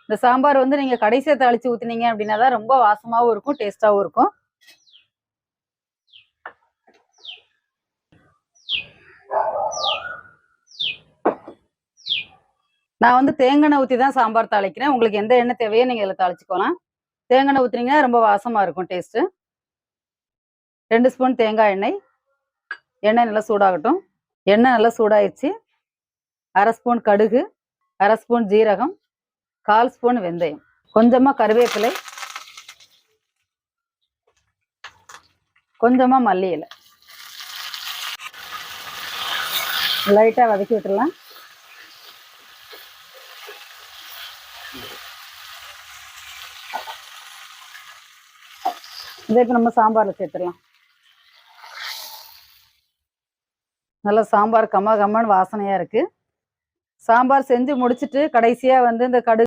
இந்த சாம்பார் வந்து நீங்க கடைசியா தாளிச்சு ஊத்துனீங்க அப்படின்னா தான் ரொம்ப வாசமாவும் இருக்கும், டேஸ்டாவும் இருக்கும். நான் வந்து தேங்காய் எண்ணெய் ஊற்றி தான் சாம்பார் தாளிக்கிறேன். உங்களுக்கு எந்த எண்ணெய் தேவையோ நீங்க இதில் தாளிச்சுக்கலாம். தேங்காய் எண்ணெய் ஊத்துனீங்கன்னா ரொம்ப வாசமா இருக்கும் டேஸ்ட்டு. 2 ஸ்பூன் தேங்காய் எண்ணெய். எண்ணெய் நல்லா சூடாகட்டும். எண்ணெய் நல்லா சூடாயிடுச்சு. 1/2 ஸ்பூன் கடுகு, 1/2 ஸ்பூன் ஜீரகம், 1/4 ஸ்பூன் வெந்தயம், கொஞ்சமா கருவேப்பிலை, கொஞ்சமா மல்லி இலை. லைட்டா வதக்கி விட்டுடலாம். இதை இப்போ நம்ம சாம்பார்ல சேர்த்துடலாம். நல்லா சாம்பார் கம கமன்னு வாசனையா இருக்கு. சாம்பார் செஞ்சு முடிச்சுட்டு கடைசியா வந்து இந்த கடுகு